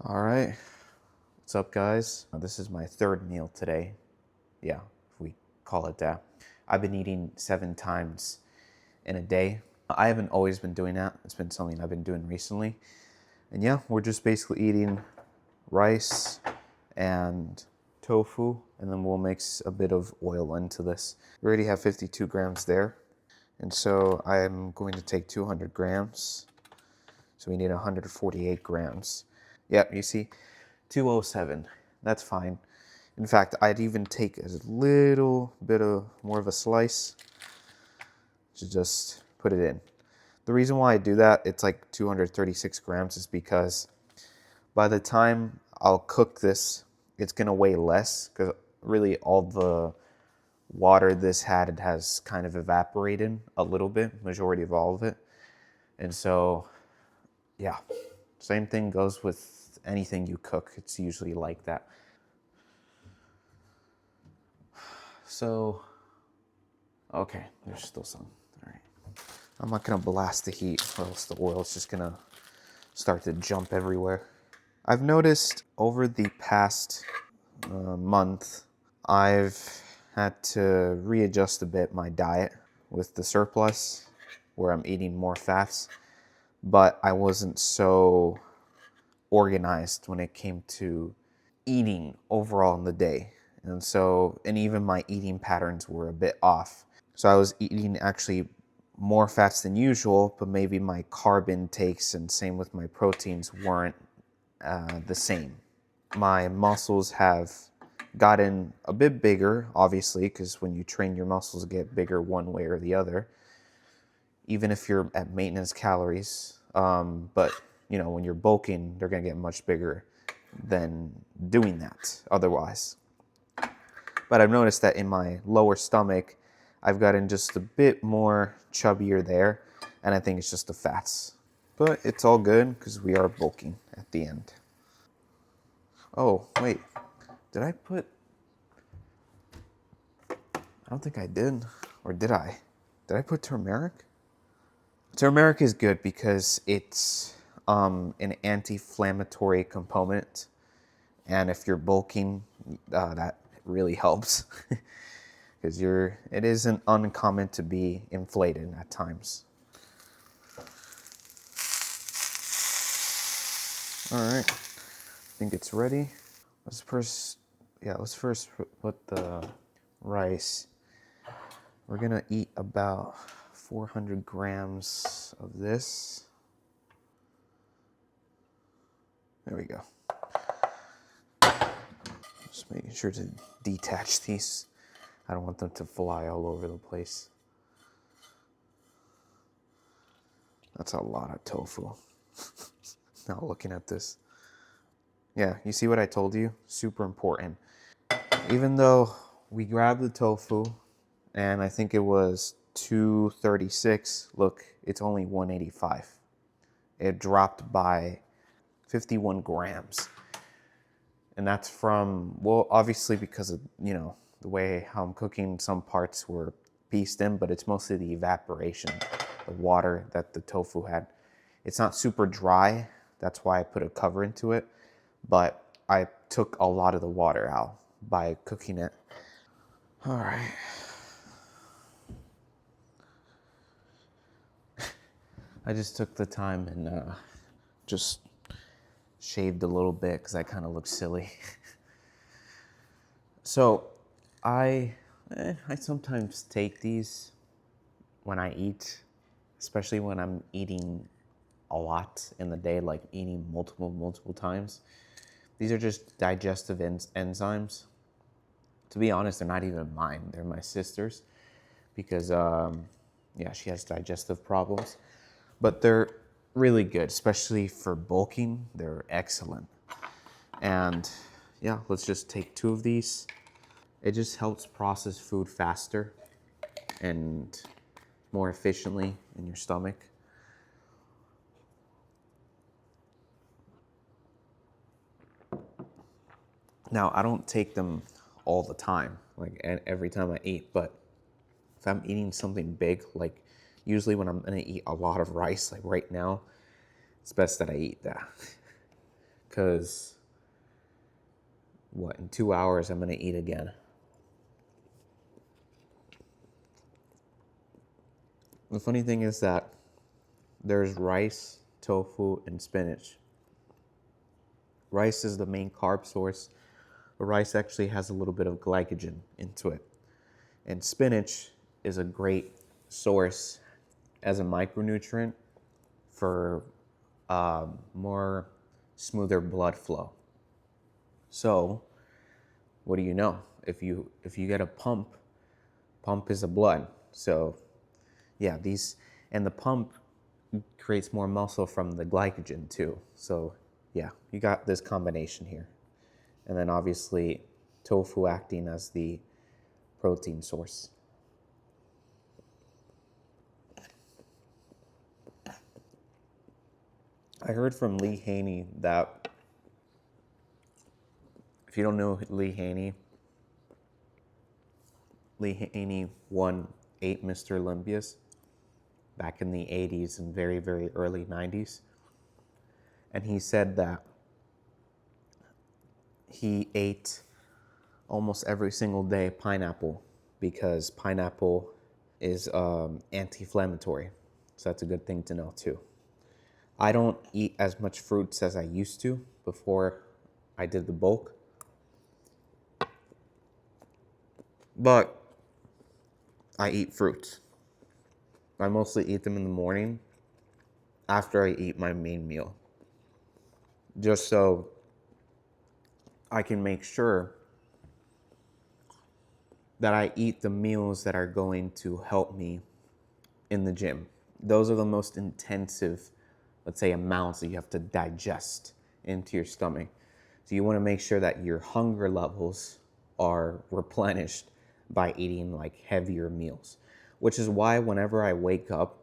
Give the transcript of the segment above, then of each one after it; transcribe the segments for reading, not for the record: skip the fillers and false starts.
All right, what's up, guys? This is my third meal today. Yeah, if we call it that. I've been eating 7 times in a day. I haven't always been doing that. It's been something I've been doing recently. And yeah, we're just basically eating rice and tofu, and then we'll mix a bit of oil into this. We already have 52 grams there. And so I'm going to take 200 grams. So we need 148 grams. Yep, you see, 207. That's fine. In fact, I'd even take a little bit of more of a slice to just put it in. The reason why I do that, it's like 236 grams, is because by the time I'll cook this, it's gonna weigh less because really all the water this had, it has kind of evaporated a little bit, majority of all of it. And so, yeah, same thing goes with anything you cook. It's usually like that. So, okay, there's still some. All right. I'm not gonna blast the heat or else the oil is just gonna start to jump everywhere. I've noticed over the past month, I've had to readjust a bit my diet with the surplus, where I'm eating more fats, but I wasn't so organized when it came to eating overall in the day. And even my eating patterns were a bit off. So I was eating actually more fats than usual, but maybe my carb intakes and same with my proteins weren't the same. My muscles have gotten a bit bigger, obviously, because when you train, your muscles get bigger one way or the other, even if you're at maintenance calories. But when you're bulking, they're gonna get much bigger than doing that otherwise. But I've noticed that in my lower stomach, I've gotten just a bit more chubbier there, and I think it's just the fats. But it's all good because we are bulking at the end. Oh, wait. Did I put... I don't think I did. Or did I? Did I put turmeric? Turmeric is good because it's an anti-inflammatory component. And if you're bulking, that really helps. Because it isn't uncommon to be inflated at times. All right, I think it's ready. Let's first put the rice. We're gonna eat about 400 grams of this. There we go. Just making sure to detach these. I don't want them to fly all over the place. That's a lot of tofu. Now looking at this. Yeah, you see what I told you? Super important. Even though we grabbed the tofu, and I think it was 236, look, it's only 185. It dropped by 51 grams. And that's from, well, obviously because of, the way how I'm cooking, some parts were pieced in, but it's mostly the evaporation, the water that the tofu had. It's not super dry, that's why I put a cover into it, but I took a lot of the water out by cooking it. All right. I just took the time and just shaved a little bit because I kind of look silly. So I sometimes take these when I eat, especially when I'm eating a lot in the day, like eating multiple times. These are just digestive enzymes. To be honest, they're not even mine. They're my sister's because, she has digestive problems. But they're really good, especially for bulking. They're excellent. And yeah, let's just take 2 of these. It just helps process food faster and more efficiently in your stomach. Now, I don't take them all the time, like every time I eat, but if I'm eating something big, like usually when I'm gonna eat a lot of rice, like right now, it's best that I eat that. because in 2 hours I'm going to eat again. The funny thing is that there's rice, tofu, and spinach. Rice is the main carb source. Rice actually has a little bit of glycogen into it. And spinach is a great source as a micronutrient for more smoother blood flow. So, what do you know? If you get a pump is a blood. So, yeah, and the pump creates more muscle from the glycogen too. So, yeah, you got this combination here. And then obviously tofu acting as the protein source. I heard from Lee Haney that, if you don't know Lee Haney won 8 Mr. Olympias back in the 80s and very, very early 90s. And he said that he ate almost every single day pineapple because pineapple is anti-inflammatory. So that's a good thing to know too. I don't eat as much fruits as I used to before I did the bulk. But I eat fruits. I mostly eat them in the morning after I eat my main meal. Just so I can make sure that I eat the meals that are going to help me in the gym. Those are the most intensive, let's say, amounts that you have to digest into your stomach. So you want to make sure that your hunger levels are replenished by eating like heavier meals, which is why whenever I wake up,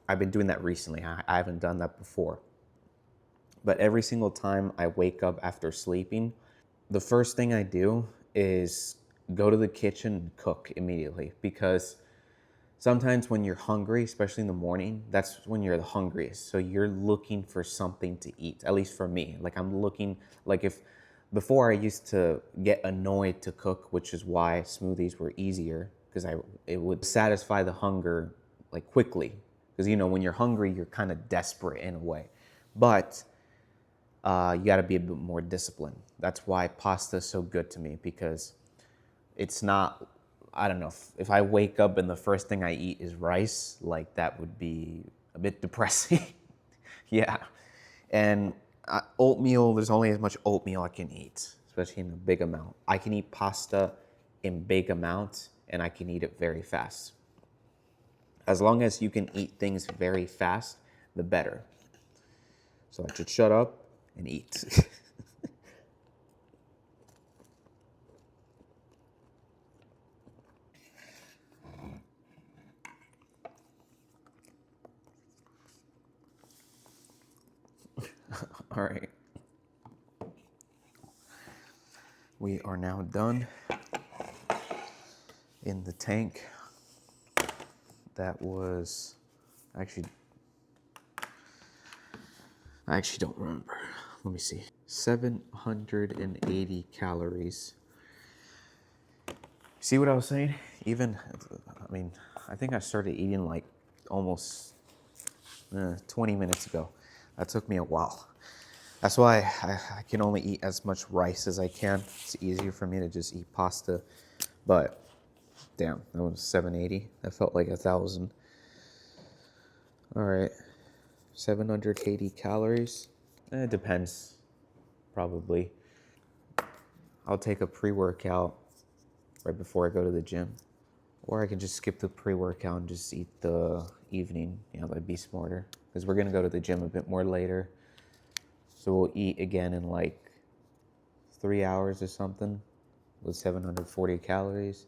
I've been doing that recently. I haven't done that before. But every single time I wake up after sleeping, the first thing I do is go to the kitchen and cook immediately, because sometimes when you're hungry, especially in the morning, that's when you're the hungriest. So you're looking for something to eat, at least for me. Like I'm looking, like if before I used to get annoyed to cook, which is why smoothies were easier, because it would satisfy the hunger like quickly. Because when you're hungry, you're kind of desperate in a way. But you got to be a bit more disciplined. That's why pasta is so good to me, because it's not, I don't know, if I wake up and the first thing I eat is rice, like that would be a bit depressing. Yeah. And oatmeal, there's only as much oatmeal I can eat, especially in a big amount. I can eat pasta in big amounts and I can eat it very fast. As long as you can eat things very fast, the better. So I should shut up and eat. All right. We are now done in the tank. That was I actually don't remember. Let me see. 780 calories. See what I was saying? I think I started eating like almost 20 minutes ago. That took me a while. That's why I can only eat as much rice as I can. It's easier for me to just eat pasta. But damn, that was 780. That felt like 1,000. All right, 780 calories. It depends, probably. I'll take a pre-workout right before I go to the gym. Or I can just skip the pre-workout and just eat the evening. That'd be smarter. Because we're going to go to the gym a bit more later. So we'll eat again in like 3 hours or something with 740 calories.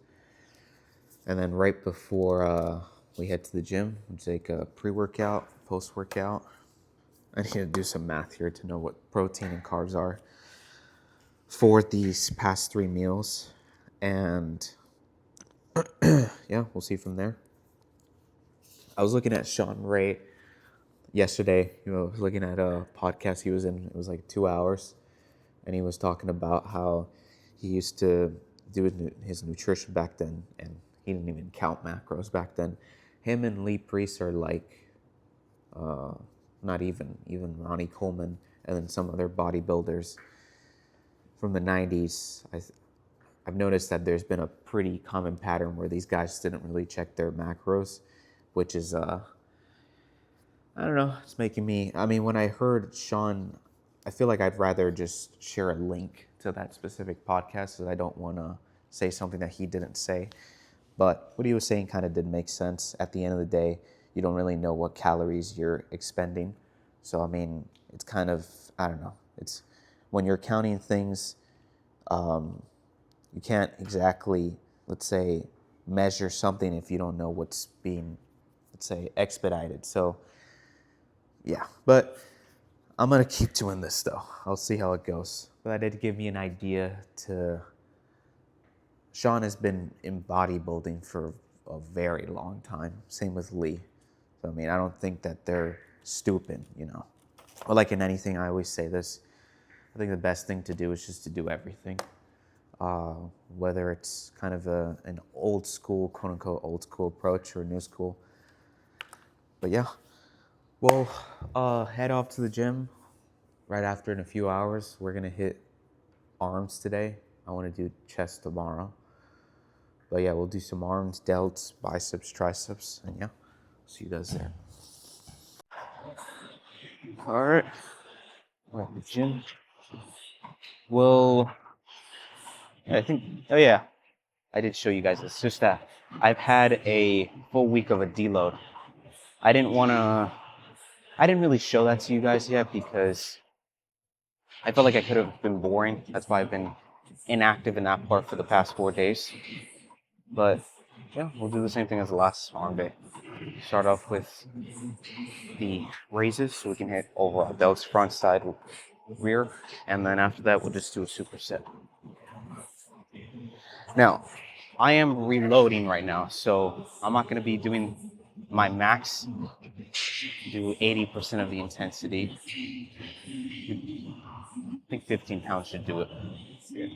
And then right before we head to the gym, we'll take a pre-workout, post-workout. I need to do some math here to know what protein and carbs are for these past 3 meals. And yeah, we'll see from there. I was looking at Sean Ray yesterday. I was looking at a podcast he was in. It was like 2 hours. and he was talking about how he used to do his nutrition back then, and he didn't even count macros back then. Him and Lee Priest are like, not even Ronnie Coleman, and then some other bodybuilders from the 90s. I've noticed that there's been a pretty common pattern where these guys didn't really check their macros, which is, I don't know, it's making me, I mean, when I heard Sean, I feel like I'd rather just share a link to that specific podcast, because I don't want to say something that he didn't say. But what he was saying kind of did make sense. At the end of the day, you don't really know what calories you're expending. So, I mean, it's kind of, I don't know. It's when you're counting things, you can't exactly, let's say, measure something if you don't know what's being, let's say, expedited. So, yeah. But I'm going to keep doing this, though. I'll see how it goes. But I did give you an idea to... Sean has been in bodybuilding for a very long time. Same with Lee. So, I mean, I don't think that they're stupid, you know. But like in anything, I always say this. I think the best thing to do is just to do everything. Whether it's kind of an old school, quote unquote, old school approach or new school. But yeah, we'll head off to the gym right after in a few hours. We're going to hit arms today. I want to do chest tomorrow. But yeah, we'll do some arms, delts, biceps, triceps, and yeah, see you guys there. All right, we're at the gym. Well, I think, oh yeah, I did show you guys this. Just that I've had a full week of a deload. I didn't really show that to you guys yet because I felt like I could have been boring. That's why I've been inactive in that part for the past 4 days. But yeah, we'll do the same thing as the last arm day. Start off with the raises so we can hit overall delts, front, side, rear, and then after that we'll just do a superset. Now, I am reloading right now, so I'm not going to be doing my max, do 80% of the intensity. I think 15 pounds should do it. Yeah.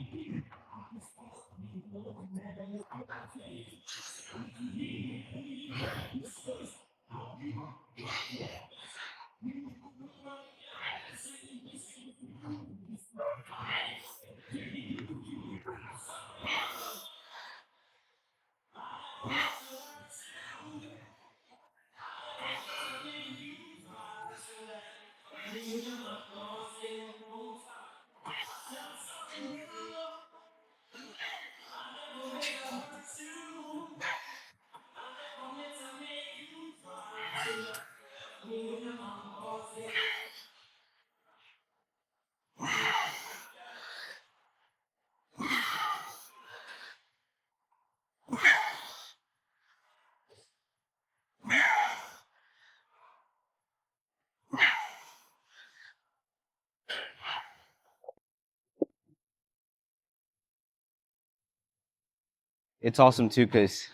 It's awesome too because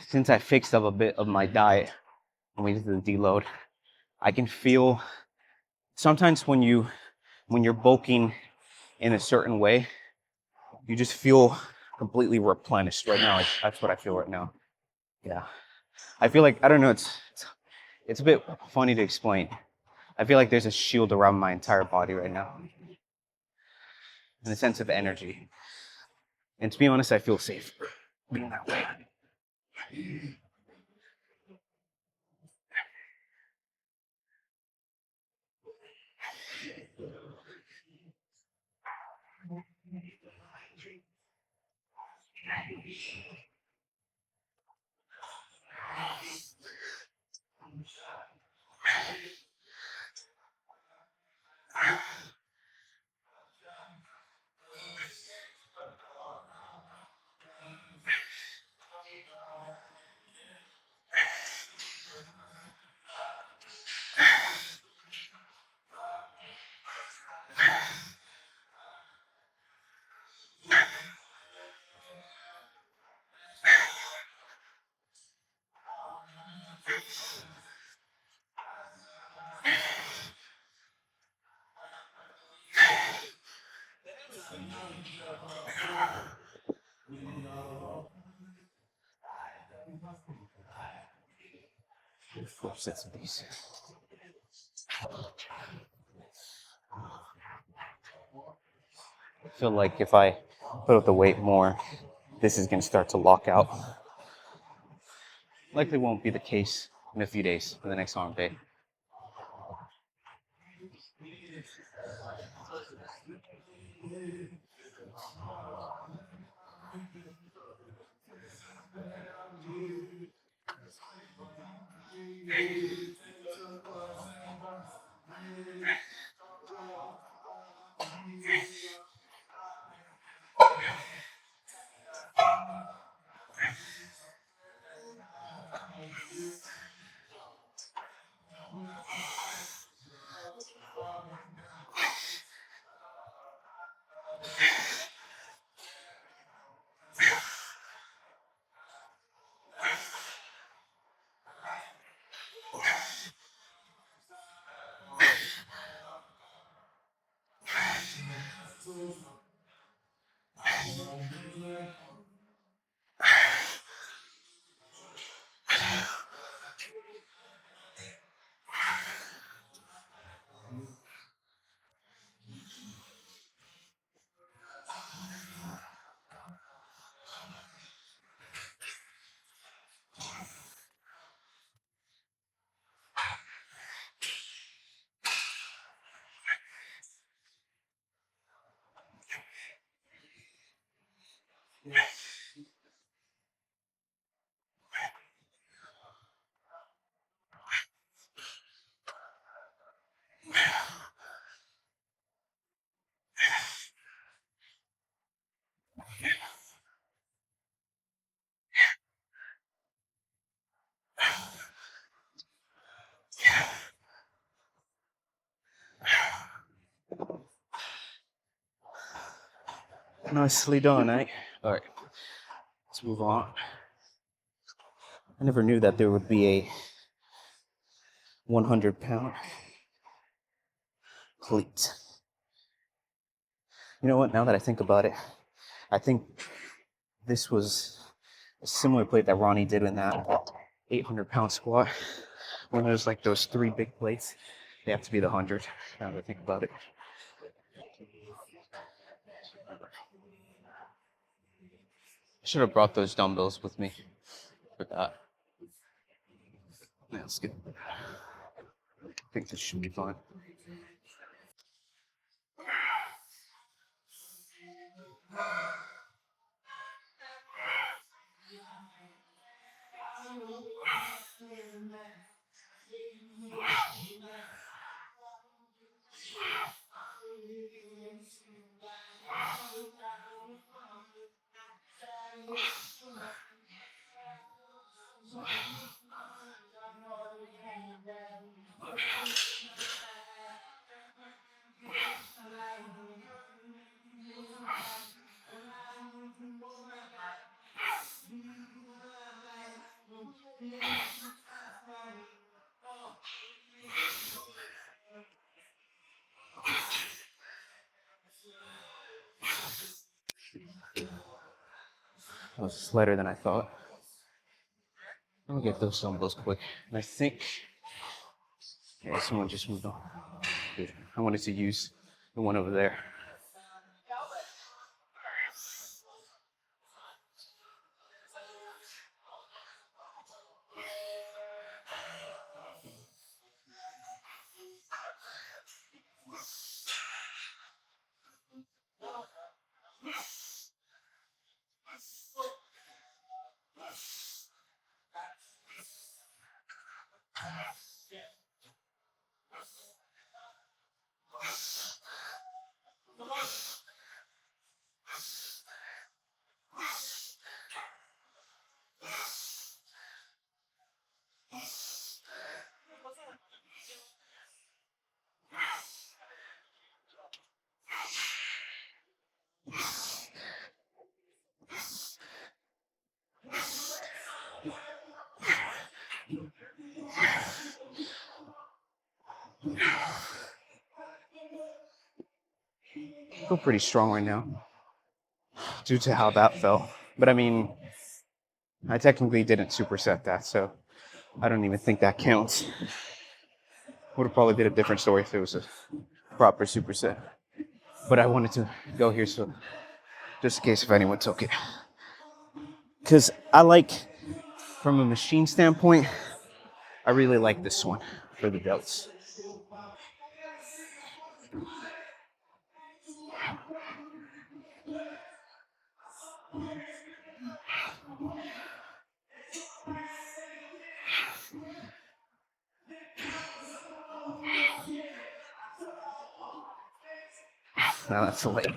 since I fixed up a bit of my diet when we did the deload, I can feel sometimes when you're bulking in a certain way, you just feel completely replenished. Right now, that's what I feel right now. Yeah, I feel like, I don't know. It's a bit funny to explain. I feel like there's a shield around my entire body right now, in a sense of energy. And to be honest, I feel safe being that way. 4 sets of these. I feel like if I put up the weight more, this is going to start to lock out. Likely won't be the case in a few days for the next arm day. Nicely done, eh? All right, let's move on. I never knew that there would be a 100-pound cleat. You know what? Now that I think about it, I think this was a similar plate that Ronnie did in that 800-pound squat. When there's like those 3 big plates, they have to be the 100. Now that I think about it. I should have brought those dumbbells with me for that. Yeah, let's get. I think this should be fine. That was lighter than I thought. I'll get those dumbbells quick. And I think, yeah, someone just moved on. Good. I wanted to use the one over there. I feel pretty strong right now. due to how that felt. But I mean, I technically didn't superset that, so I don't even think that counts. Would have probably been a different story if it was a proper superset. But I wanted to go here so just in case if anyone took it. Because I like, from a machine standpoint, I really like this one for the delts. Now that's the leg.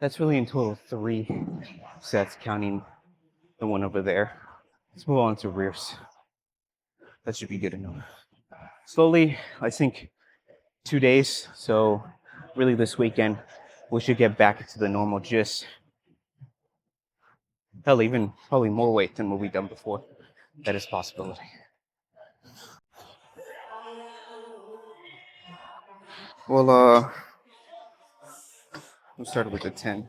That's really in total 3 sets, counting the one over there. Let's move on to rears. That should be good enough. Slowly, I think 2 days. So really this weekend, we should get back into the normal gist. Hell, even probably more weight than what we've done before. That is a possibility. Well, we'll start with the 10.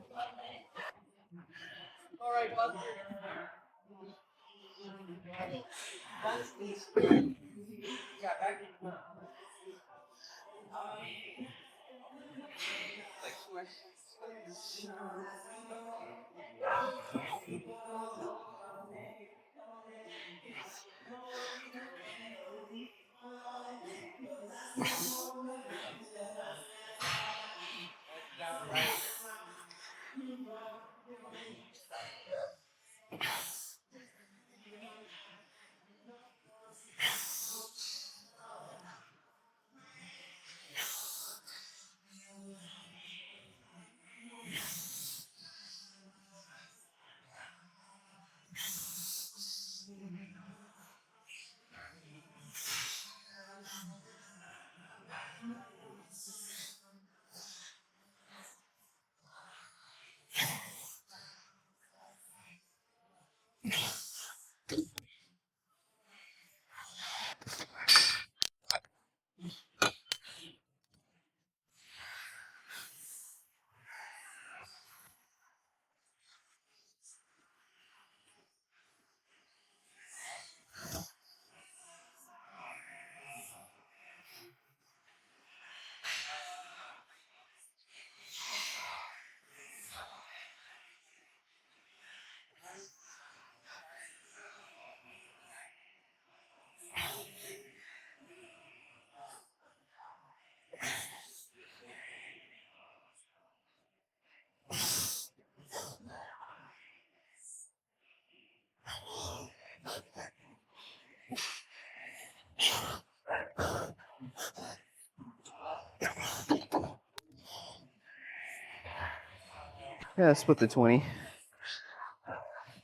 Yeah, split the 20.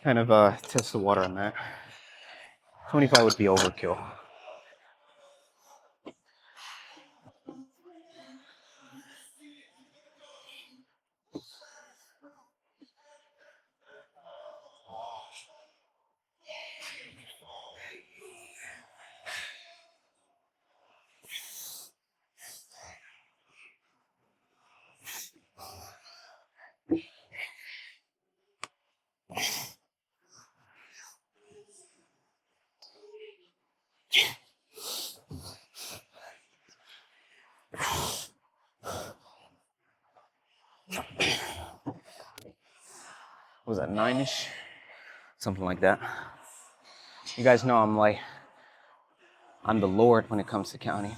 Kind of test the water on that. 25 would be overkill. What was that, 9-ish? Something like that. You guys know I'm the Lord when it comes to counting.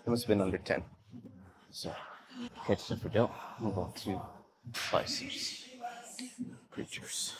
It must have been under 10. So, catch the Fidel. Move on to biceps. Preachers.